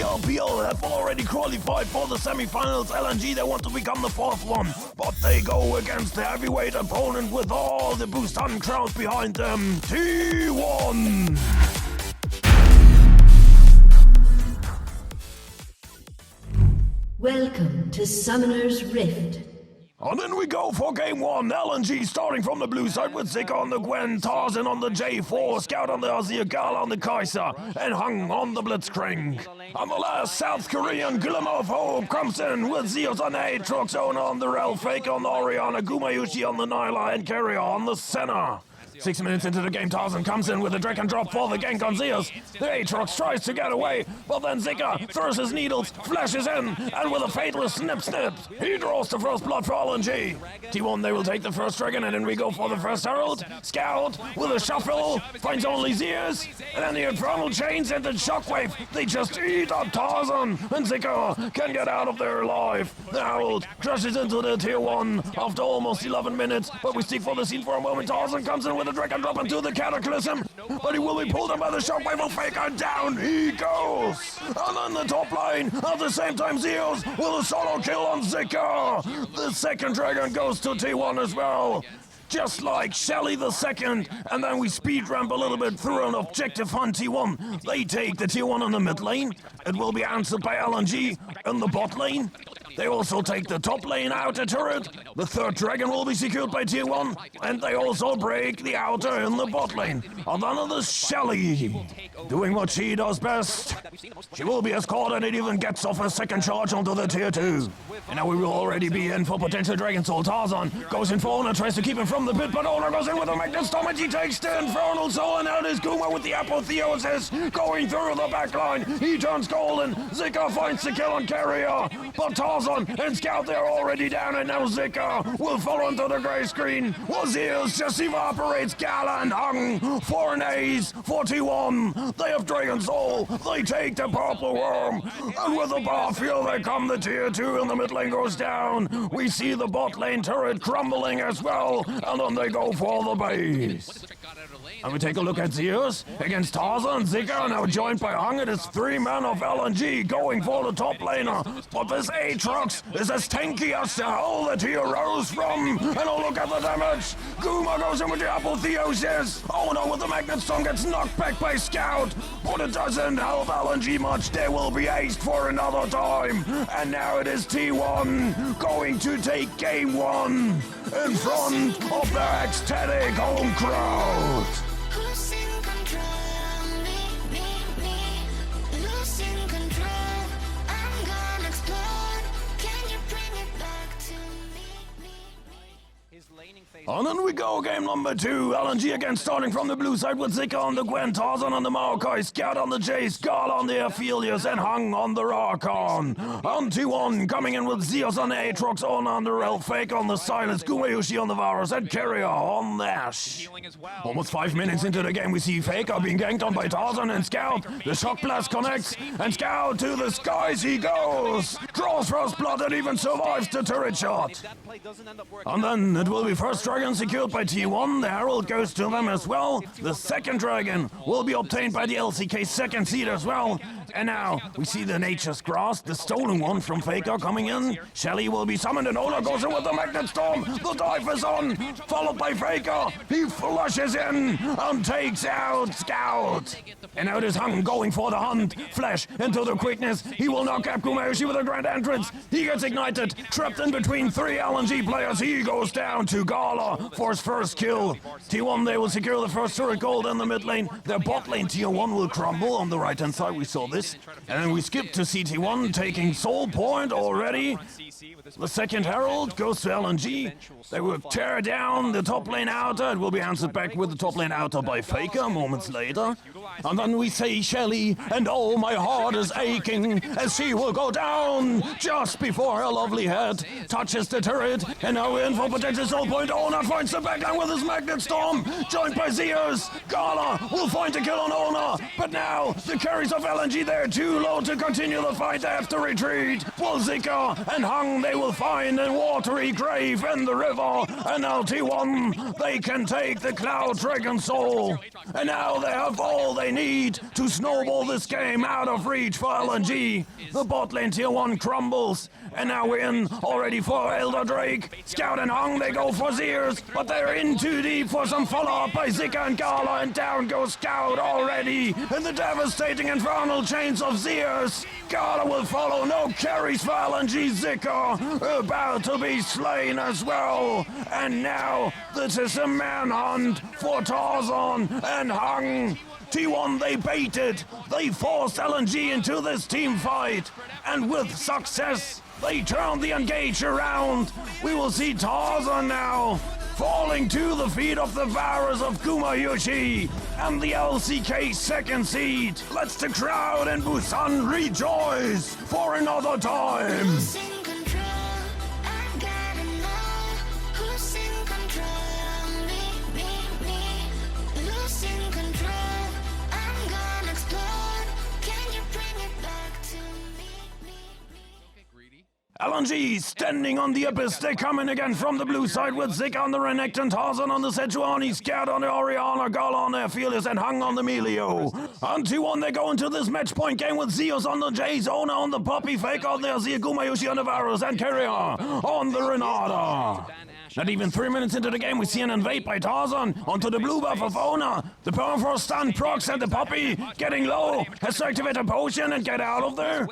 LPL have already qualified for the semi-finals. LNG, they want to become the fourth one, but they go against the heavyweight opponent with all the Busan crowd behind them, T1. Welcome to Summoner's Rift. And then we go for game one. LNG starting from the blue side with Zika on the Gwen, Tarzan on the J4, Scout on the Azir, Gala on the Kaiser, and Hung on the Blitzkrieg. And the last South Korean Glimmer of Hope comes in with Zeus on the Aatrox, Ona on the Rel, Faker on the Oriana, Gumayushi on the Nyla, and Carrier on the Senna. 6 minutes into the game, Tarzan comes in with a drag and drop for the gank on Zeus. The Aatrox tries to get away, but then Zika throws his needles, flashes in, and with a fatal snip, he draws the first blood for LNG. T1, they will take the first dragon, and then we go for the first herald. Scout with a shuffle, finds only Zeus, and then the infernal chains and the shockwave. They just eat up Tarzan, and Zika can get out of there alive. The herald crashes into the tier 1 after almost 11 minutes, but we stick for the scene for a moment. Tarzan comes in with a drag and drop into the cataclysm, but he will be pulled in by the shockwave of Faker. Down he goes. And then the top lane, at the same time Zeus with a solo kill on Zika. The second dragon goes to T1 as well, just like Shelly the second. And then we speed ramp a little bit through an objective on T1. They take the T1 on the mid lane. It will be answered by LNG in the bot lane. They also take the top lane outer turret. The third dragon will be secured by tier 1. And they also break the outer in the bot lane. And then the Shelly, doing what she does best. She will be escorted and it even gets off a second charge onto the tier 2. And now we will already be in for potential Dragon Soul. Tarzan goes in for Ona, tries to keep him from the pit, but Ona goes in with a Magnet Storm and he takes the Infernal Soul, and out is Guma with the Apotheosis going through the backline. He turns golden. Zika finds the kill on Carrier, but Tarzan and Scout, they're already down, and now Zika will fall into the grey screen. Wazirs just evaporates Gala and Hung for an ace for T1. They have Dragon Soul. They take the Purple Worm, and with the Barfield they come the tier 2, and the mid lane goes down. We see the bot lane turret crumbling as well, and then they go for the base. And we take a look at Zeus against Tarzan. Zika now joined by Hung. It is 3 men of LNG going for the top laner. But this Aatrox is as tanky as the hell that he arose from. And a look at the damage. Guma goes in with the Apotheosis. Ona with the Magnet Storm gets knocked back by Scout. But it doesn't help LNG much. They will be aced for another time. And now it is T1 going to take game 1 in front of their ecstatic home crowd. And then we go, game number 2. LNG again starting from the blue side with Zika on the Gwen, Tarzan on the Maokai, Scout on the Jace, Gala on the Aphelios, and Hung on the Rakan. And T1 coming in with Zeus on the Aatrox, Ona on the Rel, Fake on the Silence, Gumayushi on the Varus, and Carrier on the Ash. Almost 5 minutes into the game, we see Faker being ganked on by Tarzan and Scout. The Shock Blast connects, and Scout to the skies he goes. Draws first blood and even survives the turret shot. And then it will be first dragon secured by T1. The Herald goes to them as well. The second dragon will be obtained by the LCK second seed as well. And now we see the Nature's Grass, the stolen one from Faker coming in. Shelly will be summoned and Ona goes in with the Magnet Storm. The dive is on, followed by Faker. He flushes in and takes out Scout. And now it is Hung going for the hunt. Flash into the quickness. He will knock out Gumayushi with a grand entrance. He gets ignited, trapped in between 3 LNG players. He goes down to Gala for his first kill. T1, they will secure the first turret gold in the mid lane. Their bot lane tier 1 will crumble on the right hand side. We saw this. And then we skip to CT1 taking Soul Point already. The second Herald goes to LNG. They will tear down the top lane outer. It will be answered back with the top lane outer by Faker moments later. And then we say Shelly, and oh, my heart is aching as she will go down just before her lovely head touches the turret. And now we're in for potential Soul Point. Ona finds the backline with his Magnet Storm, joined by Zeus. Gala will find the kill on Ona, but now the carries of LNG, they they're too low to continue the fight. They have to retreat. Will Zika and Hung, they will find a watery grave in the river. And now T1, they can take the Cloud Dragon Soul. And now they have all they need to snowball this game out of reach for LNG. The bot lane tier 1 crumbles. And now we're in already for Elder Drake. Scout and Hung, they go for Zeers, but they're in too deep for some follow-up by Zika and Gala, and down goes Scout already in the devastating infernal chains of Zeers. Gala will follow, no carries for LNG. Zika about to be slain as well. And now this is a manhunt for Tarzan and Hung. T1, they baited. They forced LNG into this team fight. And with success, they turned the engage around. We will see Tarzan now falling to the feet of the Varus of Gumayushi and the LCK second seed. Let's the crowd in Busan rejoice for another time. LNG standing on the abyss. They come in again from the blue side with Zika on the Renekton, Tarzan on the Sejuani, Scared on the Oriana, Gala on their Fearless, and Hung on the Melio. On T1, they go into this match point game with Zeus on the Jace, Ona on the Poppy, Fake on there, Zia Gumayushi on the Varus, and Carrier on the Renata. Not even 3 minutes into the game, we see an invade by Tarzan onto the blue buff of Ona. The Permafrost stun procs and the Poppy getting low. Has to activate a potion and get out of there.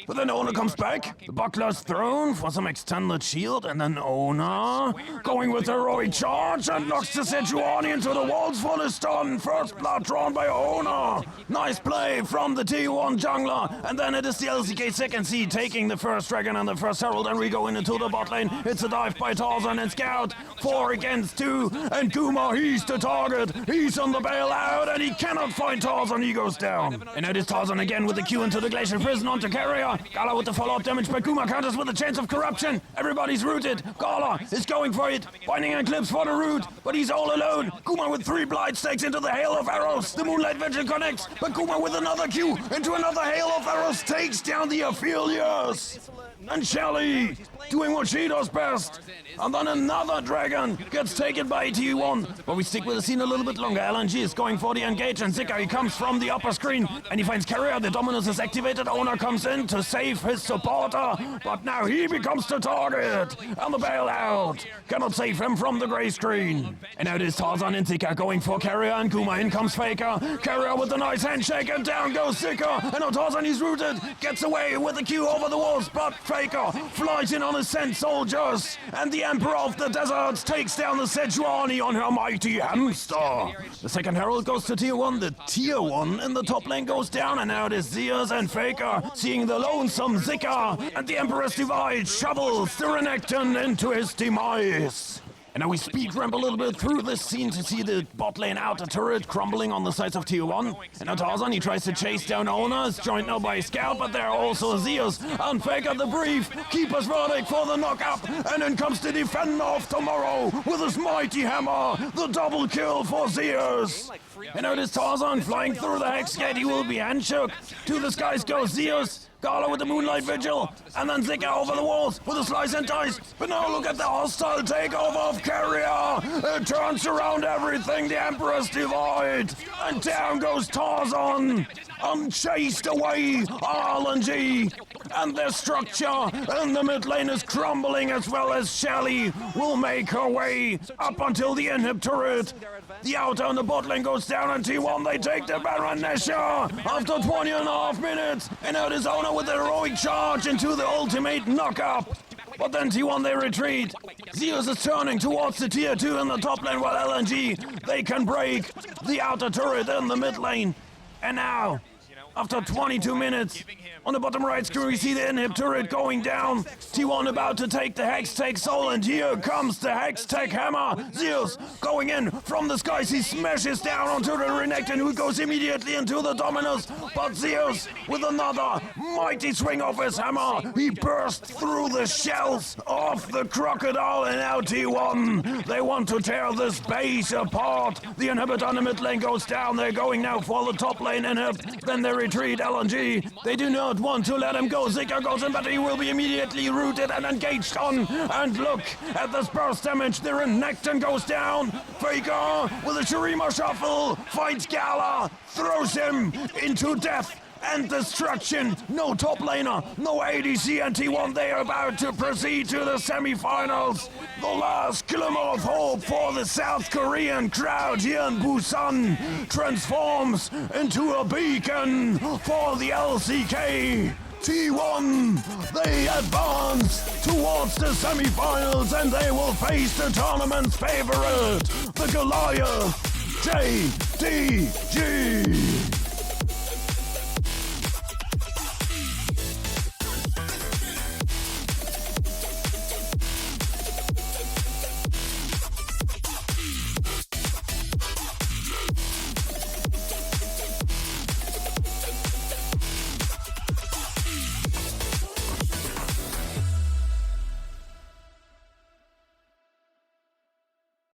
But then Ona comes back. The buckler's thrown for some extended shield. And then Ona going with heroic charge and knocks the Sejuani into the walls for the stun. First blood drawn by Ona. Nice play from the T1 jungler. And then it is the LCK second seed taking the first dragon and the first herald. And we go into the bot lane. It's a dive by Tarzan and Scout. 4 against 2. And Kuma, he's the target. He's on the bailout and he cannot find Tarzan. He goes down. And it is Tarzan again with the Q into the Glacial Prison onto Carrier. Gala with the follow-up damage by Kuma counters with a chance of corruption. Everybody's rooted. Gala is going for it. Finding Eclipse for the root. But he's all alone. Kuma with 3 blight stakes into the hail of arrows. The Moonlight Vigil connects. But Kuma with another Q into another hail of arrows takes down the Aphelios. And Shelly doing what she does best. And then another dragon gets taken by T1. But we stick with the scene a little bit longer. LNG is going for the engage and Zika, he comes from the upper screen. And he finds Carrier, the Dominus is activated. Owner comes in to save his supporter. But now he becomes the target. And the bailout cannot save him from the gray screen. And now it is Tarzan and Zika going for Carrier and Kuma. In comes Faker. Carrier with a nice handshake and down goes Zika. And now Tarzan, he's rooted. Gets away with the Q over the walls. But Faker flies in on his scent soldiers. And the Emperor of the Deserts takes down the Sejuani on her mighty hamster. The second herald goes to tier 1. The tier 1 in the top lane goes down. And now it is Zeus and Faker seeing the lonesome Zika. And the Emperor's Divide shovels the Renekton into his demise. And now we speed ramp a little bit through this scene to see the bot lane outer turret crumbling on the sides of tier 1. And now Tarzan, he tries to chase down Ona, is joined now by Scout, but there are also Zeus and Faker the Brief. Keeper's verdict for the knock-up, and in comes the Defender of Tomorrow with his mighty hammer. The double kill for Zeus. And now it is Tarzan flying through the Hex Gate. He will be handshook. To the skies goes Zeus. Gala with the Moonlight Vigil, and then Zika over the walls with a slice and dice. But now look at the hostile takeover of Carrier. It turns around everything, the Emperor's Divide. And down goes Tarzan, and chased away RLNG. And their structure in the mid lane is crumbling, as well as Shelly will make her way up until the inhib turret. The outer and the bot lane goes down, and T1, they take the Baron Nesha after 20.5 minutes. And now it is Ona with a heroic charge into the ultimate knock-up. But then T1, they retreat. Zeus is turning towards the tier 2 in the top lane, while LNG, they can break the outer turret in the mid lane. And now, after 22 minutes, on the bottom right screen, we see the inhib turret going down. T1 about to take the Hextech Soul, and here comes the Hextech Hammer. Zeus going in from the skies. He smashes down onto the Renekton, who goes immediately into the Dominus. But Zeus, with another mighty swing of his hammer, he bursts through the shells of the crocodile. And now T1, they want to tear this base apart. The inhibitor on the mid lane goes down. They're going now for the top lane inhib. Then they retreat, LNG. They do not want to let him go. Zika goes in, but he will be immediately rooted and engaged on. And look at this burst damage. There and Necton goes down. Faker with a Shurima shuffle finds Gala, throws him into death and destruction. No top laner, no ADC, and T1. They are about to proceed to the semifinals. The last glimmer of hope for the South Korean crowd here in Busan transforms into a beacon for the LCK. T1, they advance towards the semifinals and they will face the tournament's favorite, the Goliath, JDG.